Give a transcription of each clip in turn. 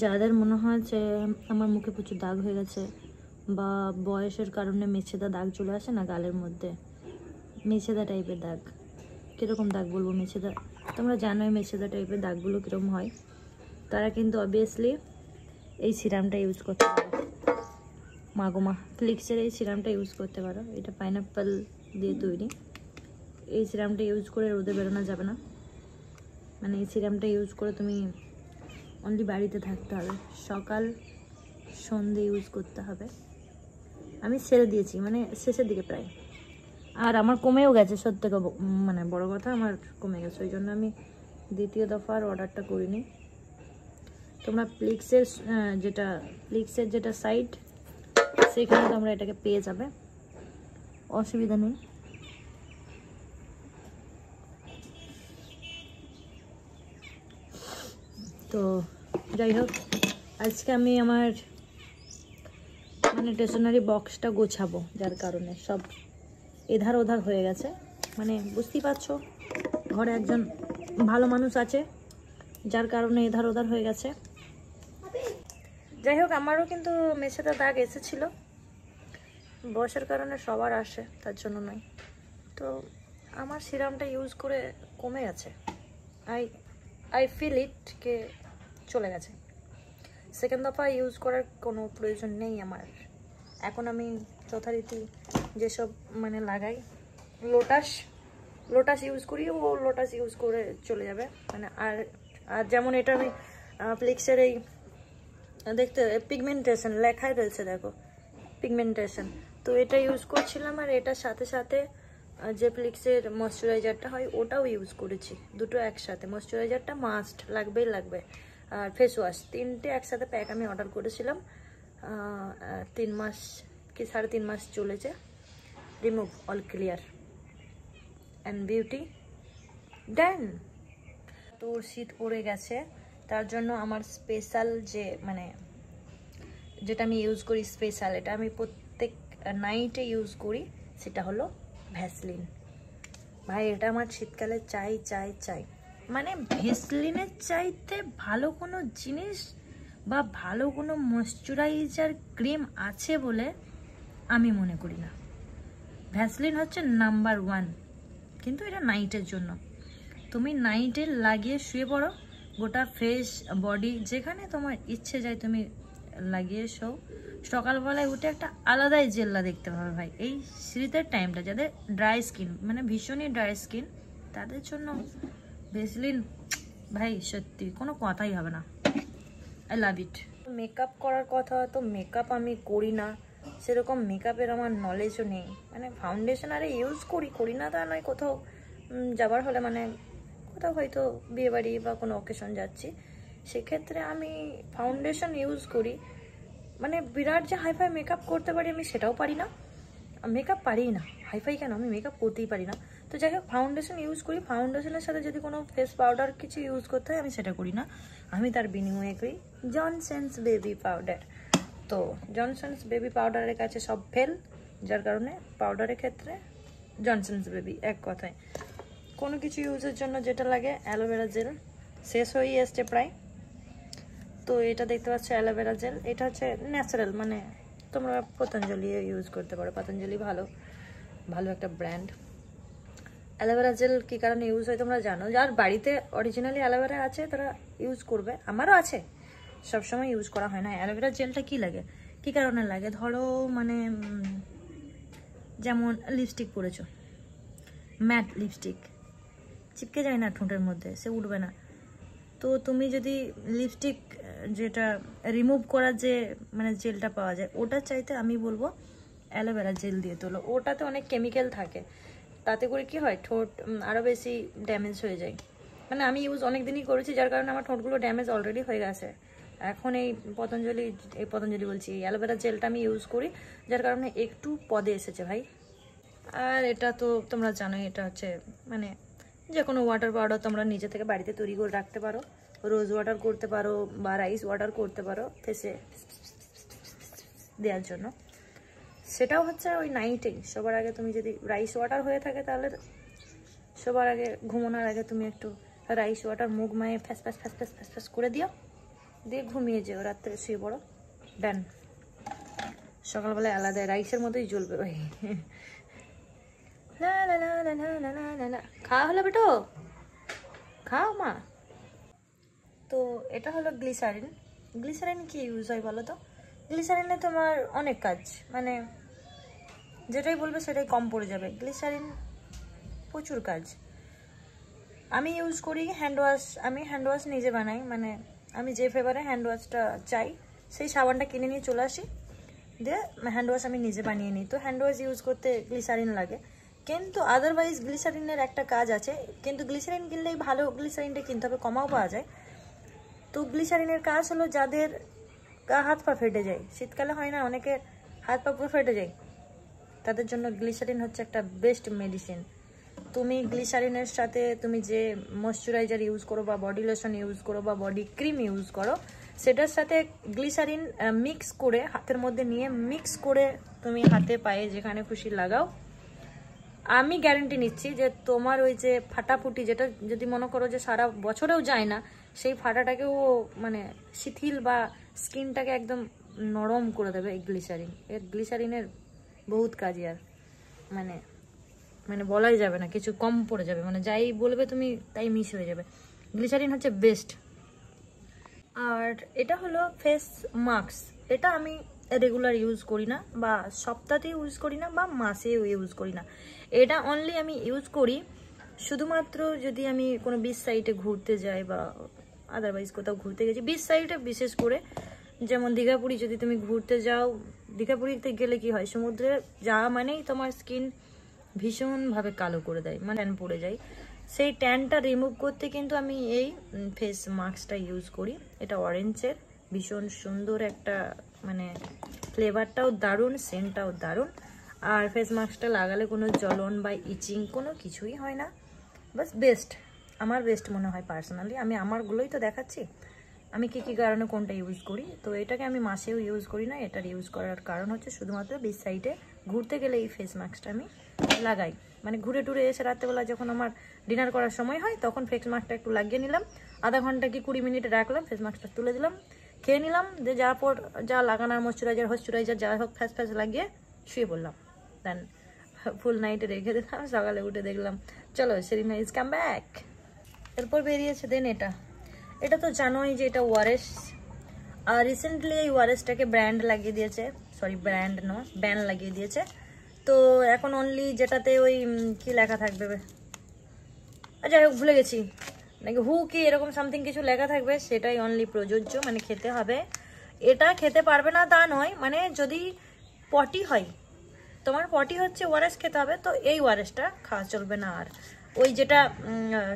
যাদের মনে হয় যে আমার মুখে প্রচুর দাগ হয়ে গেছে বা বয়সের কারণে মেছেদা দাগ চলে আসে না গালের মধ্যে, মেছেদা টাইপের দাগ, কীরকম দাগ বলবো, মেছেদা, তোমরা জানোই মেছেদা টাইপের দাগগুলো কীরকম হয়, তারা কিন্তু অবভিয়াসলি এই সিরামটা ইউজ করতে পারো। মাগোমা, ফ্লিক্সের এই সিরামটা ইউজ করতে পারো। এটা পাইনাপ্পল দিয়ে তৈরি। এই সিরামটা ইউজ করে রোদে বেরোনো যাবে না, মানে এই সিরামটা ইউজ করে তুমি অনলি বাড়িতে থাকতে হবে, সকাল সন্ধে ইউজ করতে হবে। আমি ছেড়ে দিয়েছি, মানে শেষের দিকে প্রায়, আর আমার কমেও গেছে, সত্যি মানে বড় কথা আমার কমে গেছে, ওই জন্য আমি দ্বিতীয় দফা আর অর্ডারটা করিনি। তোমরা ফ্লিক্সের যেটা সাইট, সেখানে তোমরা এটাকে পেয়ে যাবে, অসুবিধা নেই। তো যাই হোক, আজকে আমি আমার মানে স্টেশনারি বক্সটা গোছাবো, যার কারণে সব এধার ওধার হয়ে গেছে। মানে বুঝতেই পারছো, ঘরে একজন ভালো মানুষ আছে, যার কারণে এধার ওধার হয়ে গেছে। যাই হোক, আমারও কিন্তু মেছেদা দাগ এসেছিলো, বয়সের কারণে সবার আসে, তার জন্য নয়। তো আমার সিরামটা ইউজ করে কমে গেছে, আই ফিল ইট কে চলে গেছে। সেকেন্ড দফা ইউজ করার কোনো প্রয়োজন নেই আমার। এখন আমি যথারীতি যেসব মানে লাগাই, লোটাস ইউজ করি, ও লোটাস ইউজ করে চলে যাবে। মানে আর যেমন এটা আমি ফ্লিক্সের এই দেখতে পিগমেন্টেশন লেখাই রয়েছে, দেখো পিগমেন্টেশন, তো এটা ইউজ করছিলাম। আর এটার সাথে সাথে যে ফ্লিক্সের ময়শ্চারাইজারটা হয় ওটাও ইউজ করেছি, দুটো একসাথে। ময়শ্চারাইজারটা মাস্ট লাগবেই লাগবে, আর ফেস ওয়াশ, তিনটে একসাথে প্যাক আমি অর্ডার করেছিলাম। 3 মাস কি 3.5 মাস চলেছে। Remove all clear and beauty done. তো শীত পড়ে গেছে, তার জন্য আমার স্পেশাল যেটা আমি ইউজ করি স্পেশাল, এটা আমি প্রত্যেক নাইটে ইউজ করি, সেটা হলো ভ্যাসলিন। ভাই এটা আমার শীতকালে চাই চাই চাই, মানে ভ্যাসলিনের চাইতে ভালো কোনো জিনিস বা ভালো কোনো ময়শ্চারাইজার ক্রিম আছে বলে আমি মনে করি না। ভ্যাসলিন হচ্ছে নাম্বার 1, কিন্তু এটা নাইটের জন্য। তুমি নাইটে লাগিয়ে শুয়ে পড়ো, গোটা ফেস বডি যেখানে তোমার ইচ্ছে যায় তুমি লাগিয়ে শো, সকালবেলায় উঠে একটা আলাদাই জেল্লা দেখতে পাবে ভাই। এই শীতের টাইমটা যাদের ড্রাই স্কিন, মানে ভীষণই ড্রাই স্কিন, তাদের জন্য ভ্যাসলিন ভাই সত্যি কোনো কথাই হবে না। I love it. মেকআপ করার কথা, তো মেকআপ আমি করি না, সেরকম মেকআপের আমার নলেজও নেই। মানে ফাউন্ডেশন আরে ইউজ করি না তা নয়, কোথাও যাবার হলে মানে কোথাও হয়তো বিয়েবাড়ি বা কোনো অকেশন যাচ্ছি, সেক্ষেত্রে আমি ফাউন্ডেশন ইউজ করি। মানে বিরাট যে হাইফাই মেকআপ করতে পারি আমি সেটাও পারি না, মেকআপ পারি না, হাইফাই কেন, আমি মেকআপ করতেই পারি না। তো যাই হোক, ফাউন্ডেশন ইউজ করি, ফাউন্ডেশনের সাথে যদি কোনো ফেস পাউডার কিছু ইউজ করতে হয় আমি সেটা করি না, আমি তার বিনিময়ে করি জনসন্স বেবি পাউডার। তো জনসন্স বেবি পাউডারের কাছে সব ফেল, যার কারণে পাউডারের ক্ষেত্রে জনসন্স বেবি। এক কথায় কোনো কিছু ইউজের জন্য যেটা লাগে অ্যালোভেরা জেল, শেষ হয়েই এসছে প্রায়। তো এটা দেখতে পাচ্ছ অ্যালোভেরা জেল, এটা হচ্ছে ন্যাচারাল, মানে তোমরা পতঞ্জলি ইউজ করতে পারো, পতঞ্জলি ভালো একটা ব্র্যান্ড। অ্যালোভেরা জেল কী কারণে ইউজ হয় তোমরা জানো, যার বাড়িতে অরিজিনালি অ্যালোভেরা আছে তারা ইউজ করবে, আমারও আছে, সবসময় ইউজ করা হয় না। অ্যালোভেরা জেলটা কী লাগে, কী কারণে লাগে, ধরো মানে যেমন লিপস্টিক পরেছো, ম্যাট লিপস্টিক চিপকে যায় না ঠোঁটের মধ্যে, সে উঠবে না। তো তুমি যদি লিপস্টিক যেটা রিমুভ করার যে মানে জেলটা পাওয়া যায়, ওটার চাইতে আমি বলবো অ্যালোভেরা জেল দিয়ে তোলো। ওটাতে অনেক কেমিক্যাল থাকে, তাতে করে কি হয়, ঠোঁট আরও বেশি ড্যামেজ হয়ে যায়। মানে আমি ইউজ অনেক দিনই করেছি, যার কারণে আমার ঠোঁটগুলো ড্যামেজ অলরেডি হয়ে গেছে। এখন এই পতঞ্জলি বলছি, এই অ্যালোভেরা জেলটা আমি ইউজ করি, যার কারণে একটু পদে এসেছে ভাই। আর এটা তো তোমরা জানোই, এটা হচ্ছে মানে যে কোনো ওয়াটার পাউডার তোমরা নিজে থেকে বাড়িতে তৈরি করে রাখতে পারো, রোজ ওয়াটার করতে পারো বা রাইস ওয়াটার করতে পারো ফেসে দেওয়ার জন্য। সেটাও হচ্ছে ওই নাইটেই, সবার আগে তুমি যদি রাইস ওয়াটার হয়ে থাকে তাহলে সবার আগে ঘুমানোর আগে তুমি একটু রাইস ওয়াটার মুখ মায়ে ফ্যাস ফ্যাস ফ্যাস ফ্যাস ফ্যাস ফ্যাস করে দিও, দিয়ে ঘুমিয়ে যেও, রাত্রে শুয়ে পড়ো, ডান। সকালবেলায় আলাদা রাইসের মতোই জ্বলবে ভাই। খাওয়া হলো বেটো, খাও মা। তো এটা হলো গ্লিসারিন। গ্লিসারিন কি ইউজ হয় বলো তো? গ্লিসারিনে তোমার অনেক কাজ, মানে যেটাই বলবে সেটাই কম পড়ে যাবে। গ্লিসারিন প্রচুর কাজ। আমি ইউজ করি হ্যান্ড ওয়াশ। আমি হ্যান্ড ওয়াশ নিজে বানাই, মানে আমি যে ফ্লেভারে হ্যান্ড ওয়াশটা চাই সেই সাবানটা কিনে নিয়ে চলে আসি, দিয়ে হ্যান্ড ওয়াশ আমি নিজে বানিয়ে নিই। তো হ্যান্ড ওয়াশ ইউজ করতে গ্লিসারিন লাগে, কিন্তু আদারওয়াইজ গ্লিসারিনের একটা কাজ আছে। কিন্তু গ্লিসারিন কিনলেই ভালো গ্লিসারিনটা কিনতে হবে, কমাও পাওয়া যায়। তো গ্লিসারিনের কাজ হলো যাদের গা হাত পা ফেটে যায়, শীতকালে হয় না অনেকের হাত পা পুরো ফেটে যায়, তাদের জন্য গ্লিসারিন হচ্ছে একটা বেস্ট মেডিসিন। তুমি গ্লিসারিনের সাথে তুমি যে ময়শ্চারাইজার ইউজ করো বা বডি লোশন ইউজ করো বা বডি ক্রিম ইউজ করো, সেটার সাথে গ্লিসারিন মিক্স করে হাতের মধ্যে নিয়ে মিক্স করে তুমি হাতে পায়ে যেখানে খুশি লাগাও। আমি গ্যারেন্টি নিচ্ছি যে তোমার ওই যে ফাটাফুটি, যেটা যদি মনে করো যে সারা বছরেও যায় না, সেই ফাটাটাকেও মানে শিথিল বা স্কিনটাকে একদম নরম করে দেবে এই গ্লিসারিন। এর গ্লিসারিনের বহুত কাজই, আর মানে মানে বলাই যাবে না, কিছু কম পড়ে যাবে, মানে যাই বলবে তুমি তাই মিস হয়ে যাবে। গ্লিসারিন হচ্ছে বেস্ট। আর এটা হলো ফেস মাস্ক। এটা আমি রেগুলার ইউজ করি না, বা সপ্তাহে ইউজ করি না, বা মাসেও ইউজ করি না। এটা অনলি আমি ইউজ করি শুধুমাত্র যদি আমি কোনো বিচ সাইডে ঘুরতে যাই, বা আদারওয়াইজ কোথাও ঘুরতে গেছি বিচ সাইডে, বিশেষ করে যেমন দীঘাপুরি যদি তুমি ঘুরতে যাও, দীঘাপুরিতে গেলে কি হয়, সমুদ্রে যাওয়া মানেই তোমার স্কিন ভীষণভাবে কালো করে দেয়, মানে ট্যান পড়ে যায়। সেই ট্যানটা রিমুভ করতে কিন্তু আমি এই ফেস মাস্কটা ইউজ করি। এটা অরেঞ্জের, ভীষণ সুন্দর একটা, মানে ফ্লেভারটাও দারুণ, সেন্টটাও দারুণ। আর ফেস মাস্কটা লাগালে কোনো জ্বলন বা ইচিং কোনো কিছুই হয় না, বাস বেস্ট। আমার বেস্ট মনে হয় পার্সোনালি। আমি আমারগুলোই তো দেখাচ্ছি আমি কী কী কারণে কোনটা ইউজ করি। তো এটাকে আমি মাসেও ইউজ করি না। এটার ইউজ করার কারণ হচ্ছে শুধুমাত্র বিচ সাইডে ঘুরতে গেলে এই ফেস মাস্কটা আমি লাগাই। মানে ঘুরে টুরে এসে রাত্রেবেলা যখন আমার ডিনার করার সময় হয়, তখন ফেস মাস্কটা একটু লাগিয়ে নিলাম, আধা ঘন্টা কি 20 মিনিট রাখলাম, ফেস মাস্কটা তুলে দিলাম, খেয়ে নিলাম, যে যার পর যা লাগানোর ময়শ্চারাইজার যা হোক ফ্যাস ফ্যাস লাগিয়ে শুয়ে পড়লাম। দেন ফুল নাইটে রেখে দিলাম, সকালে উঠে দেখলাম চলো সেরিনা ইজ কাম ব্যাক। এরপর বেরিয়েছে দেন এটা তো জানোই যে এটা ওয়ারেস। আর রিসেন্টলি এই ওয়ারেসটাকে ব্র্যান্ড লাগিয়ে দিয়েছে, সরি ব্র্যান্ড নয়, ব্যান লাগিয়ে দিয়েছে। তো এখন অনলি যেটাতে ওই কি লেখা থাকবে, যাই হোক ভুলে গেছি, নাকি হু কি এরকম সামথিং কিছু লেখা থাকবে, সেটাই অনলি প্রযোজ্য, মানে খেতে হবে। এটা খেতে পারবে না তা নয়, মানে যদি পটি হয়, তোমার পটি হচ্ছে ওয়ারেস খেতে হবে, তো এই ওয়ারেসটা খাওয়া চলবে না। আর ওই যেটা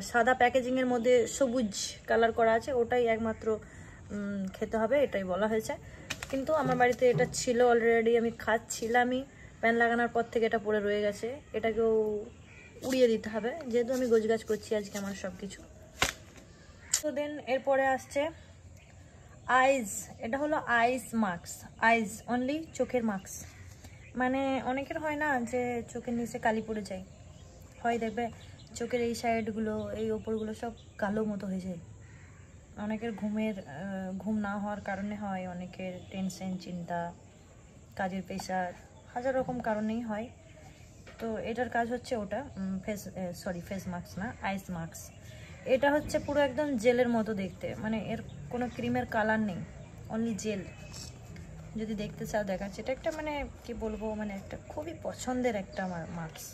সাদা প্যাকেজিংয়ের মধ্যে সবুজ কালার করা আছে, ওটাই একমাত্র খেতে হবে, এটাই বলা হয়েছে। কিন্তু আমার বাড়িতে এটা ছিল অলরেডি, আমি খাচ্ছিলামই, প্যান লাগানোর পর থেকে এটা পড়ে রয়ে গেছে, এটাকেও উড়িয়ে দিতে হবে, যেহেতু আমি গোছগাছ করছি আজকে আমার সব কিছু। তো দেন এরপরে আসছে আইজ। এটা হলো আইস মাস্ক। আইজ অনলি চোখের মাস্ক। মানে অনেকের হয় না যে চোখের নিচে কালি পড়ে যায়, হয় দেখবে চোখের এই সাইডগুলো, এই ওপরগুলো সব কালো মতো হয়ে যায়। অনেকের ঘুম না হওয়ার কারণে হয়, অনেকের টেনশন, চিন্তা, কাজের প্রেশার, হাজার রকম কারণেই হয়। তো এটার কাজ হচ্ছে ওটা ফেস মাস্ক না, আইস মাস্ক। এটা হচ্ছে পুরো একদম জেলের মতো দেখতে, মানে এর কোনো ক্রিমের কালার নেই, অনলি জেল। যদি দেখতে চাও দেখাচ্ছে, এটা একটা মানে কি বলবো, মানে একটা খুবই পছন্দের একটা আমার মাস্ক,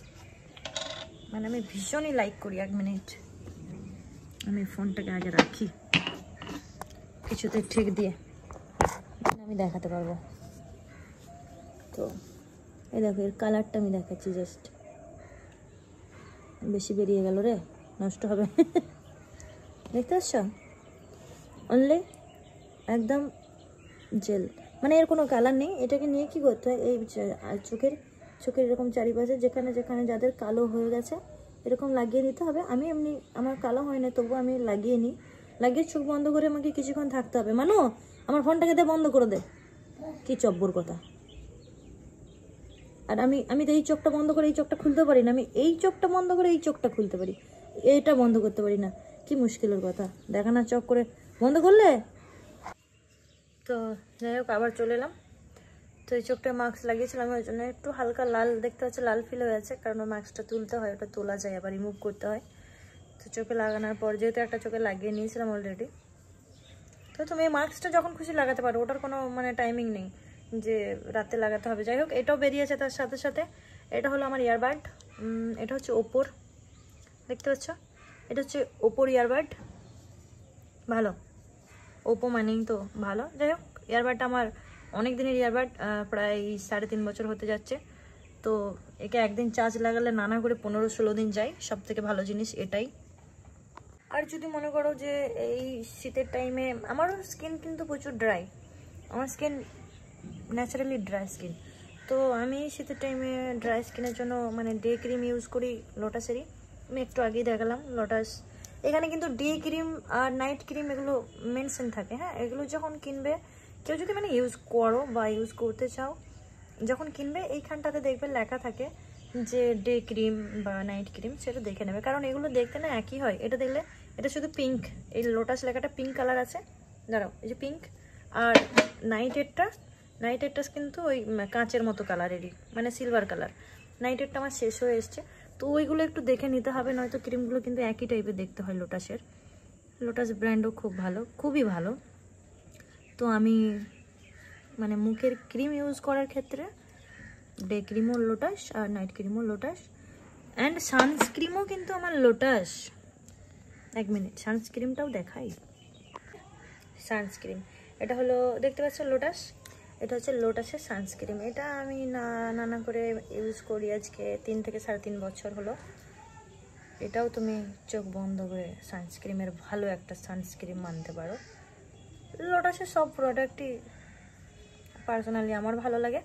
মানে আমি ভীষণই লাইক করি। 1 মিনিট আমি ফোনটাকে আগে রাখি কিছুতে ঠিক দিয়ে, আমি দেখাতে পারবো। তো এই দেখো এর কালারটা আমি দেখাচ্ছি, জাস্ট বেশি বেরিয়ে গেল রে, নষ্ট হবে। দেখতে পাচ্ছ, অনলি একদম জেল, মানে এর কোনো কালার নেই। এটাকে নিয়ে কি করতে হয়, এই চোখের এরকম চারিপাশে যেখানে যেখানে যাদের কালো হয়ে গেছে এরকম লাগিয়ে নিতে হবে। আমি এমনি আমার কালো হয় না, তবু আমি লাগিয়ে নিই। লাগিয়ে চোখ বন্ধ করে আমাকে কিছুক্ষণ থাকতে হবে। মানো আমার ফোনটাকে দে, বন্ধ করে দে, কি চব্বর কথা। আর আমি তো এই চোখটা বন্ধ করে এই চোখটা খুলতে পারি না, আমি এই চোখটা বন্ধ করে এই চোখটা খুলতে পারি, এটা বন্ধ করতে পারি না, কি মুশকিলের কথা। দেখা না চোখ করে বন্ধ করলে তো যাই হোক আবার চলে এলাম। তো এই চোখটা মাস্ক লাগিয়েছিলাম, ওই জন্য একটু হালকা লাল দেখতে হচ্ছে, লাল ফিল হয়ে আছে, কারণ মাস্কটা তুলতে হয়, ওটা তোলা যায় আবার রিমুভ করতে হয়। তো চোখে লাগানোর পর যেহেতু একটা চোখে লাগিয়ে নিয়েছিলাম অলরেডি, তো তুমি এই মাস্কটা যখন খুশি লাগাতে পারো, ওটার কোনো মানে টাইমিং নেই যে রাতে লাগাতে হবে। যাই হোক এটাও বেরিয়েছে তার সাথে সাথে। এটা হলো আমার ইয়ারবাড, এটা হচ্ছে ওপোর, দেখতে পাচ্ছ, এটা হচ্ছে ওপোর ইয়ারবাড। ভালো, ওপো মানেই তো ভালো। যাই হোক ইয়ারবাডটা আমার অনেক দিনের ইয়ারবাড, প্রায় 3.5 বছর হতে যাচ্ছে। তো একে একদিন চার্জ লাগালে নানা করে 15-16 দিন যায়, সব থেকে ভালো জিনিস এটাই। আর যদি মনে করো যে এই শীতের টাইমে, আমারও স্কিন কিন্তু প্রচুর ড্রাই, আমার স্কিন ন্যাচারালি ড্রাই স্কিন। তো আমি শীতের টাইমে ড্রাই স্কিনের জন্য মানে ডে ক্রিম ইউজ করি লোটাসেরই। আমি একটু আগেই দেখালাম লোটাস। এখানে কিন্তু ডে ক্রিম আর নাইট ক্রিম এগুলো মেনশন থাকে। হ্যাঁ, এগুলো যখন কিনবে কেউ যদি মানে ইউজ করো বা ইউজ করতে চাও, যখন কিনবে এইখানটাতে দেখবে লেখা থাকে যে ডে ক্রিম বা নাইট ক্রিম, সেটা দেখে নেবে, কারণ এগুলো দেখতে না একই হয়। এটা দেখলে এটা শুধু পিঙ্ক, এই লোটাস লেখাটা পিঙ্ক কালার আছে, দাঁড়াও এই যে পিঙ্ক। আর নাইটেরটা কিন্তু ওই কাঁচের মতো কালারেরই, মানে সিলভার কালার। নাইটেরটা আমার শেষ হয়ে এসছে, তো ওইগুলো একটু দেখে নিতে হবে, নয়তো ক্রিমগুলো কিন্তু একই টাইপের দেখতে হয় লোটাসের। লোটাস ব্র্যান্ডও খুব ভালো, খুবই ভালো। তো আমি মানে মুখের ক্রিম ইউজ করার ক্ষেত্রে ডে ক্রিমও লোটাস আর নাইট ক্রিমও লোটাস, অ্যান্ড সানস্ক্রিমও কিন্তু আমার লোটাস। 1 মিনিট, সানস্ক্রিমটাও দেখাই। সানস্ক্রিম এটা হলো, দেখতে পাচ্ছ লোটাস, এটা হচ্ছে লোটাসের সানস্ক্রিম। এটা আমি নানা করে ইউজ করি আজকে 3 থেকে 3.5 বছর হলো। এটাও তুমি চোখ বন্ধ করে সানস্ক্রিমের ভালো একটা সানস্ক্রিম মানতে পারো। লোটাসের সব প্রোডাক্টই পার্সোনালি আমার ভালো লাগে,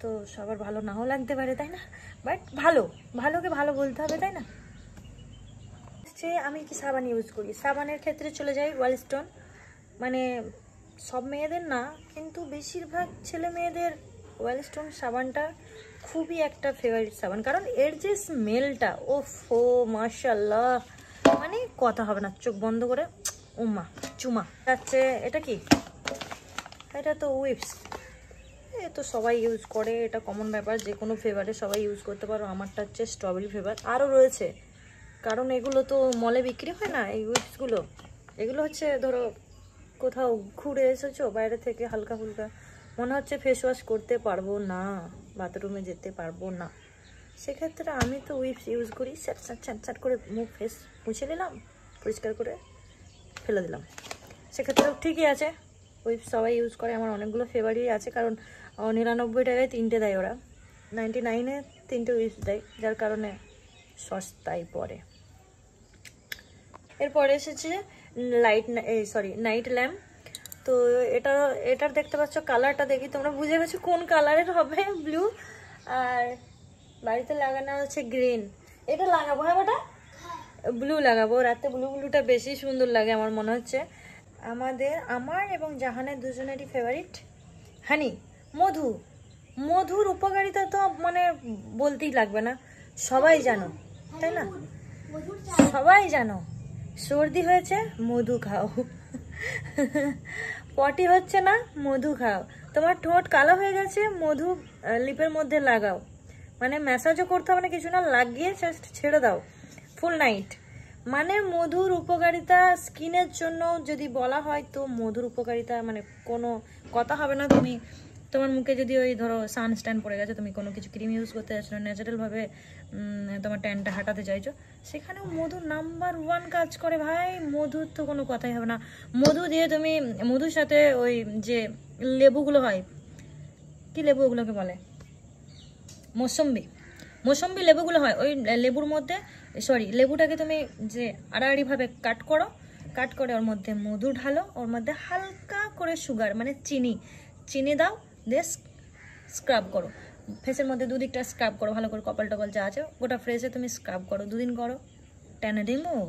তো সবার ভালো নাও লাগতে পারে, তাই না? বাট ভালোকে ভালো বলতে হবে, তাই না? আমি কি সাবান ইউজ করি, সাবানের ক্ষেত্রে চলে যাই ওয়াইল্ডস্টোন। মানে সব মেয়েদের না, কিন্তু বেশিরভাগ ছেলে মেয়েদের ওয়াইল্ডস্টোন সাবানটা খুবই একটা ফেভারিট সাবান, কারণ এর যে স্মেলটা, ওফো মাশাআল্লাহ, মানে কথা হবে না, চোখ বন্ধ করে উম্মা চুমা যাচ্ছে। এটা কি? এটা তো উইপস, এ তো সবাই ইউজ করে, এটা কমন ব্যাপার, যে কোনো ফ্লেভারে সবাই ইউজ করতে পারো। আমারটা হচ্ছে স্ট্রবেরি ফ্লেভার, আরও রয়েছে, কারণ এগুলো তো মলে বিক্রি হয় না এই উইপসগুলো। এগুলো হচ্ছে ধরো কোথাও ঘুরে এসেছো বাইরে থেকে, হালকা ফুলকা মনে হচ্ছে ফেস ওয়াশ করতে পারবো না, বাথরুমে যেতে পারবো না, সেক্ষেত্রে আমি তো উইপস ইউজ করি। স্যাট করে মুখ ফেস মুছে নিলাম, পরিষ্কার করে ফেলে দিলাম, সেক্ষেত্রেও ঠিকই আছে। উইপস সবাই ইউজ করে, আমার অনেকগুলো ফেভারিট আছে, কারণ 99 টাকায় 3টে দেয় ওরা, 99-এ 3টে উইপস দেয়, যার কারণে সস্তায় পড়ে। এরপরে এসেছে নাইট ল্যাম্প। তো এটার দেখতে পাচ্ছ কালারটা, দেখি তোমরা বুঝে গেছো কোন কালারের হবে, ব্লু। আর বাড়িতে লাগানো হচ্ছে গ্রিন। এটা লাগাবো, হ্যাঁ বেটা, ব্লু লাগাবো, রাতে ব্লুটা বেশি সুন্দর লাগে আমার মনে হচ্ছে। আমার এবং জাহানের দুজনেরই ফেভারিট হানি, মধুর উপকারিতা তো মানে বলতেই লাগবে না, সবাই জানো, তাই না? সবাই জানো, সর্দি হয়েছে মধু খাও, পটি হচ্ছে না মধু খাও, তোমার ঠোঁট কালো হয়ে গেছে মধু লিপের মধ্যে লাগাও, মানে ম্যাসাজও করতে হবে না কিছু না, লাগিয়ে জাস্ট ছেড়ে দাও ফুল নাইট। মানে মধুর উপকারিতা স্কিনের জন্য যদি বলা হয়, তো মধুর উপকারিতা মানে কোনো কথা হবে না। তুমি তোমার মুখে যদি ওই ধরো সানস্ট্যান্ড পড়ে গেছে, তুমি কোনো কিছু ক্রিম ইউজ করতে চাইছো, ন্যাচারালভাবে তোমার ট্যানটা হাঁটাতে চাইছো, সেখানেও মধু নাম্বার 1 কাজ করে ভাই। মধুর তো কোনো কথাই হবে না। মধু দিয়ে তুমি, মধুর সাথে ওই যে লেবুগুলো হয়, কি লেবু ওগুলোকে বলে, মৌসম্বি লেবুগুলো হয়, ওই লেবুর মধ্যে লেবুটাকে তুমি যে আড়াআড়িভাবে কাট করে ওর মধ্যে মধু ঢালো, ওর মধ্যে হালকা করে সুগার মানে চিনি দাও, দিয়ে স্ক্রাব করো ফেসের মধ্যে, দুদিকটা স্ক্রাব করো ভালো করে, কপাল টপাল যা আছে গোটা ফ্রেশে তুমি স্ক্রাব করো, 2 দিন করো, ট্যান রিমুভ,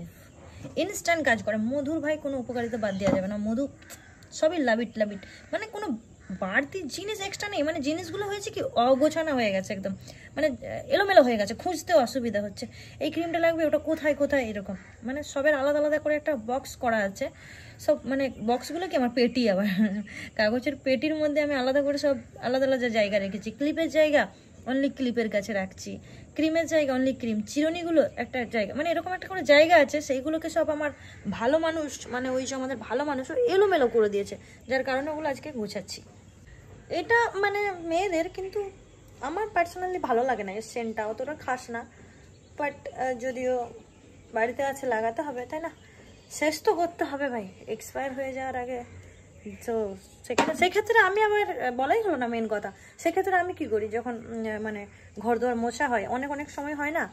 ইনস্ট্যান্ট কাজ করে। মধুর ভাই কোনো উপকারিতা বাদ দেওয়া যাবে না, মধু সবই লাবিট, মানে কোনো বাড়তি জিনিস এক্সট্রা নেই, মানে জিনিসগুলো হয়েছে কি অগোছানো হয়ে গেছে একদম, মানে এলোমেলো হয়ে গেছে, খুঁজতেও অসুবিধা হচ্ছে। এই ক্রিমটা লাগবে, ওটা কোথায় কোথায় এরকম, মানে সবের আলাদা আলাদা করে একটা বক্স করা আছে সব, মানে বক্সগুলো কি আমার পেটি, আবার কাগজের পেটির মধ্যে আমি আলাদা করে সব আলাদা আলাদা জায়গা রেখেছি। ক্লিপের জায়গা অনলি ক্লিপের কাছে রাখছি, ক্রিমের জায়গা অনলি ক্রিম, চিরুনিগুলো একটা জায়গা, মানে এরকম একটা করে জায়গা আছে। সেইগুলোকে সব আমার ভালো মানুষ, মানে ওই যে আমাদের ভালো মানুষ এলোমেলো করে দিয়েছে, যার কারণে ওগুলো আজকে গোছাচ্ছি। এটা মানে মেয়েদের, কিন্তু আমার পার্সোনালি ভালো লাগে না এর সেন্টটা, অতটা খাস না, বাট যদিও বাড়িতে আছে লাগাতে হবে, তাই না? শেষ তো করতে হবে ভাই, এক্সপায়ার হয়ে যাওয়ার আগে। তো সেক্ষেত্রে আমি আবার বলাই হলো না মেন কথা, সেক্ষেত্রে আমি কি করি, যখন মানে ঘর দুয়ার মোছা হয়, অনেক অনেক সময় হয় না,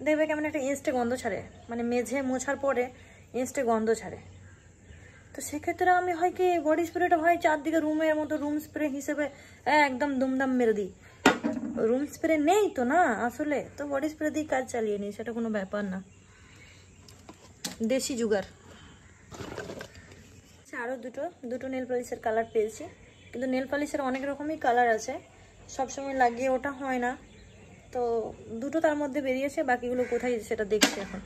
দেখবে কেমন একটা ইনস্টে গন্ধ ছাড়ে, মানে মেঝে মোছার পরে ইনস্টে গন্ধ ছাড়ে। তো সেক্ষেত্রে আমি হয় কি বডি স্প্রেটা হয় চারদিকে রুমের মতো রুম স্প্রে হিসেবে একদম দুমদাম মেরে দিই। রুম স্প্রে নেই তো না আসলে, তো বডি স্প্রে দিয়ে কাজ চালিয়ে নিই, সেটা কোনো ব্যাপার না, দেশি জুগার। আরও দুটো নেল পলিশের কালার পেয়েছি, কিন্তু নেল পলিশের অনেক রকমই কালার আছে, সবসময় লাগিয়ে ওটা হয় না, তো দুটো তার মধ্যে বেরিয়েছে, বাকিগুলো কোথায় সেটা দেখছি এখন।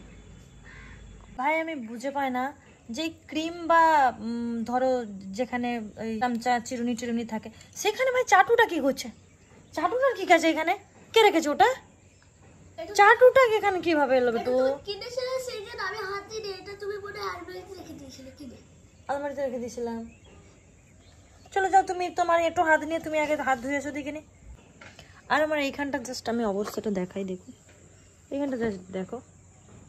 ভাই আমি বুঝে পাই না যে ক্রিম বা ধরো যেখানে চামচা চিরুনি টিরুনি থাকে, সেখানে ভাই চাটুটা কি করছে? চাটুটার কি কাছে এখানে? কে রেখেছে ওটা? চাটুটা এখানে কিভাবে এলো বেটু? আলমারিতে রেখে দিয়েছিলাম। চলো যাও তুমি, তোমার একটু হাত নিয়ে তুমি আগে হাত ধুয়ে এসো দেখিনি। আর আমার এইখানটা জাস্ট আমি অবস্থাটা দেখাই, দেখুন এইখানটা জাস্ট দেখো,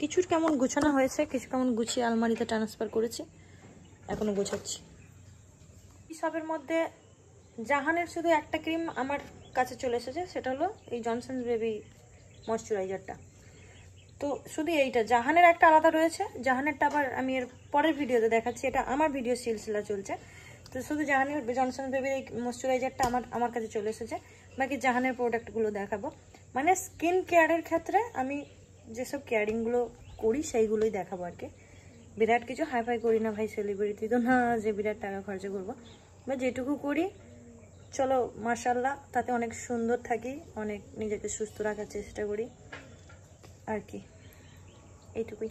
কিছু কেমন গুছানো হয়েছে, কিছু কেমন গুছিয়ে আলমারিতে ট্রান্সফার করেছি, এখনো গোছাচ্ছি। সবের মধ্যে জাহানের শুধু একটা ক্রিম আমার কাছে চলে এসেছে, সেটা হলো এই জনসন বেবি ময়শ্চারাইজারটা। তো শুধু এইটা, জাহানের একটা আলাদা রয়েছে, জাহানেরটা আবার আমি এর পরের ভিডিওতে দেখাচ্ছি, এটা আমার ভিডিও সিলসিলা চলছে। তো শুধু জাহানের জনসন বেবির এই ময়শ্চারাইজারটা আমার কাছে চলে এসেছে, বাকি জাহানের প্রোডাক্টগুলো দেখাবো। মানে স্কিন কেয়ারের ক্ষেত্রে আমি যেসব কেয়ারিংগুলো করি সেইগুলোই দেখাবো আর কি। বিরাট কিছু হাইফাই করি না ভাই, সেলিব্রিটি তো না যে বিরাট টাকা খরচা করবো, বা যেটুকু করি চলো মাশাআল্লাহ তাতে অনেক সুন্দর থাকি, অনেক নিজেকে সুস্থ রাখার চেষ্টা করি আর কি, এইটুকুই।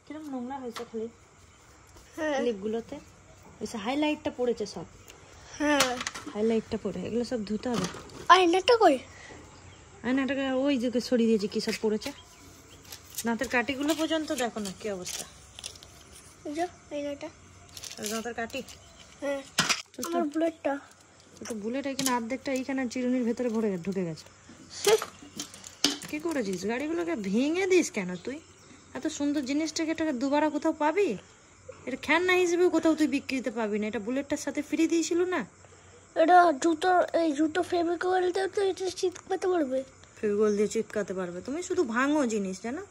কিরকম নোংরা হয়েছে খালি লিপগুলোতে, ওইসব হাইলাইটটা পড়েছে সব। হ্যাঁ হাইলাইটটা পড়ে, এগুলো সব ধুতে হবে। আয়নাটা কই? আয়নাটাকে ওই দিকে সরিয়ে দিয়েছি, কি সব পড়েছে, দাঁতের কাটিগুলো পর্যন্ত দেখো না কি অবস্থা। আয়নাটা দাঁতের কাটি, হ্যাঁ আমার বুলেটটা, তো বুলেট এখানে অর্ধেকটা এইখানে চিরুনির ভেতরে ঢুকে গেছে। কি করেছিস? গাড়িগুলোকে ভেঙে দিস কেন তুই? এত সুন্দর জিনিসটাকে এটাকে দুবারা কোথাও পাবি? এটা খেলনা হিসেবেও কোথাও তুই বিক্রিতে পাবি না, এটা বুলেটটার সাথে ফ্রি দিয়েছিল না। এটা জুতো ফেভিকল দিয়ে তো এটা চিপকাতে পারবে, ফেভিকল দিয়ে চিপকাতে পারবে? তুমি শুধু ভাঙো জিনিস, জানো?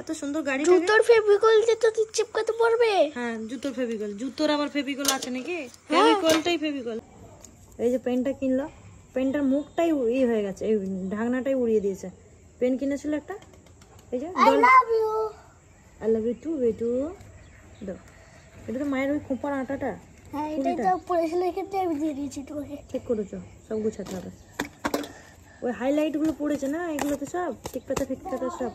এত সুন্দর গাড়ি, জুতোর ফেভিকল দিয়ে তো তুই চিপকাতে পারবে। হ্যাঁ জুতোর ফেভিকল, জুতোর আবার ফেভিকল আছে নাকি? ফেভিকলটাই ফেভিকল। এই যে পেনটা কিনলো, পেনটার মুখটাই হয়ে গেছে, এই ঢাকনাটাই উড়িয়ে দিয়েছে। পেন কিনেছিল একটা, এই যে আই লাভ ইউ টু বেটু, দাও। এটা তো মায়ের ওই খোঁপার আটাটা। হ্যাঁ এটাই তো পড়েছিল, এখানে আমি দিয়ে দিয়েছি তোমাকে। ঠিক করেছো, সব গুছাতে হবে। ওই হাইলাইটগুলো পড়েছে না, এগুলোতে সব টিকপাতা ফিকপাতা সব।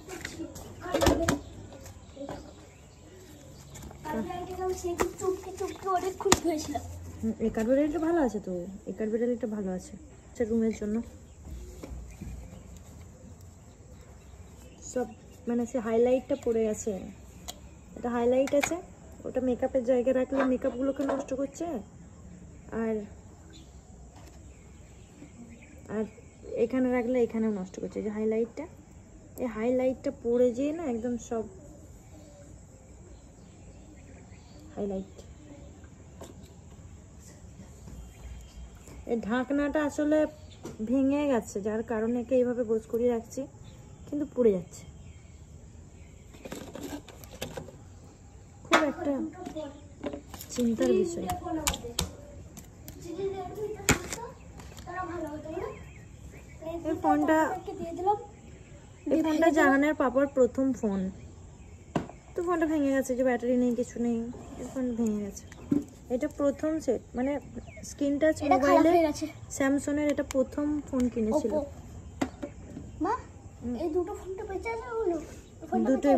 এই কার্বোরেটটা ভালো আছে তো, এই কার্বোরেটটা ভালো আছে রুমের জন্য সব, মানে সে হাইলাইটটা পড়ে গেছে, এটা হাইলাইট আছে, ওটা মেকআপের জায়গায় রাখলে মেকআপগুলোকে নষ্ট করছে, আর আর এখানে রাখলে এখানেও নষ্ট করছে। যে হাইলাইটটা, এই হাইলাইটটা পড়ে যেয়ে না একদম সব হাইলাইট। এই ঢাকনাটা আসলে ভেঙে গেছে, যার কারণে একে এইভাবে গোছ করিয়ে রাখছি, কিন্তু পড়ে যাচ্ছে। খুব একটা চিন্তার বিষয়। এই ফোনটা জাহানের পাপার প্রথম ফোন, তো ফোনটা ভেঙে গেছে, যে ব্যাটারি নেই কিছু নেই, এই ফোন ভেঙে গেছে। এটা প্রথম সেট, মানে স্ক্রিন টাচ এটা খারাপ মোবাইলে হয়ে গেছে। স্যামসং এর এটা প্রথম ফোন কিনেছিল। মা এই দুটো ফোনটা বেঁচে আছে ওগুলো, দুটোই